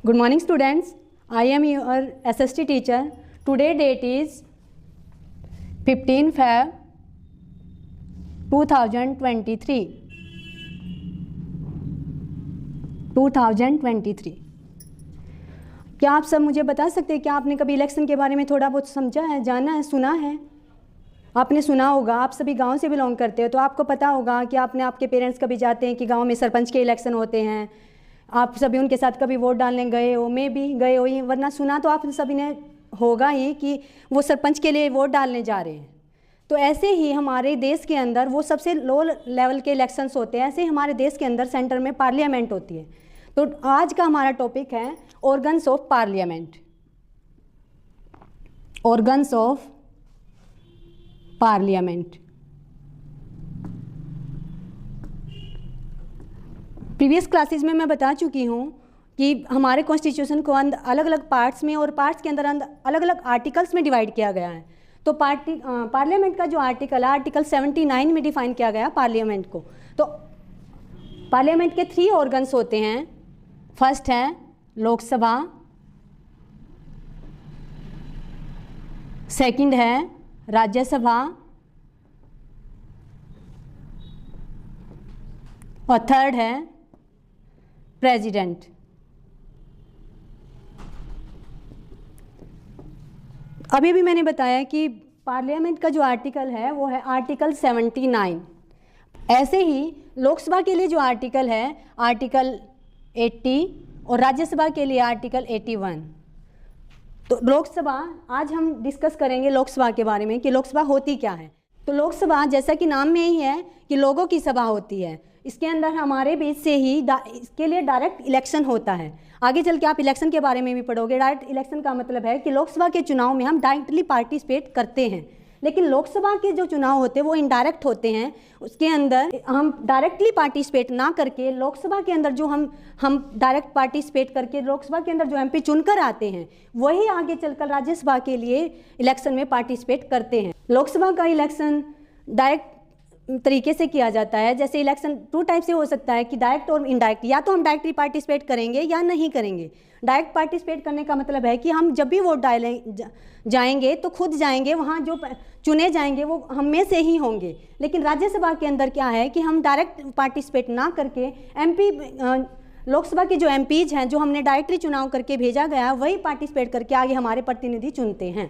Good morning students, I am your SST teacher. Today date is 15 Feb 2023। क्या आप सब मुझे बता सकते हैं, क्या आपने कभी इलेक्शन के बारे में थोड़ा बहुत समझा है, जाना है, सुना है? आपने सुना होगा, आप सभी गांव से बिलोंग करते हो तो आपको पता होगा कि आपके पेरेंट्स कभी जाते हैं कि गांव में सरपंच के इलेक्शन होते हैं, आप सभी उनके साथ कभी वोट डालने गए हो, मैं भी गए हो ही, वरना सुना तो आप सभी ने होगा ही कि वो सरपंच के लिए वोट डालने जा रहे हैं। तो ऐसे ही हमारे देश के अंदर वो सबसे लो लेवल के इलेक्शंस होते हैं, ऐसे ही हमारे देश के अंदर सेंटर में पार्लियामेंट होती है। तो आज का हमारा टॉपिक है organs of parliament. Organs of parliament. Previous classes में मैं बता चुकी हूँ कि हमारे कॉन्स्टिट्यूशन को अलग अलग पार्ट्स में और पार्ट्स के अंदर अलग अलग आर्टिकल्स में डिवाइड किया गया है। तो पार्लियामेंट का जो आर्टिकल है, आर्टिकल 79 में डिफाइन किया गया पार्लियामेंट को। तो पार्लियामेंट के 3 ऑर्गन्स होते हैं। फर्स्ट है लोकसभा, सेकंड है राज्यसभा और थर्ड है प्रेसिडेंट। अभी भी मैंने बताया कि पार्लियामेंट का जो आर्टिकल है वो है आर्टिकल 79। ऐसे ही लोकसभा के लिए जो आर्टिकल है आर्टिकल 80 और राज्यसभा के लिए आर्टिकल 81। तो लोकसभा, आज हम डिस्कस करेंगे लोकसभा के बारे में कि लोकसभा होती क्या है। तो लोकसभा जैसा कि नाम में ही है कि लोगों की सभा होती है, इसके अंदर हमारे बीच से ही इसके लिए डायरेक्ट इलेक्शन होता है। आगे चल के आप इलेक्शन के बारे में भी पढ़ोगे। डायरेक्ट इलेक्शन का मतलब है कि लोकसभा के चुनाव में हम डायरेक्टली पार्टिसिपेट करते हैं, लेकिन लोकसभा के जो चुनाव होते हैं वो इनडायरेक्ट होते हैं। उसके अंदर हम डायरेक्टली पार्टिसिपेट ना करके लोकसभा के अंदर जो हम डायरेक्ट पार्टिसिपेट करके लोकसभा के अंदर जो एमपी चुनकर आते हैं वही आगे चलकर राज्यसभा के लिए इलेक्शन में पार्टिसिपेट करते हैं। लोकसभा का इलेक्शन डायरेक्ट तरीके से किया जाता है। जैसे इलेक्शन 2 टाइप से हो सकता है कि डायरेक्ट और इनडायरेक्ट, या तो हम डायरेक्टली पार्टिसिपेट करेंगे या नहीं करेंगे। डायरेक्ट पार्टिसिपेट करने का मतलब है कि हम जब भी वोट जाएंगे तो खुद जाएंगे, वहाँ जो चुने जाएंगे वो हम में से ही होंगे। लेकिन राज्यसभा के अंदर क्या है कि हम डायरेक्ट पार्टिसिपेट ना करके एमपी, लोकसभा के जो एमपीज हैं जो हमने डायरेक्टली चुनाव करके भेजा गया वही पार्टिसिपेट करके आगे हमारे प्रतिनिधि चुनते हैं।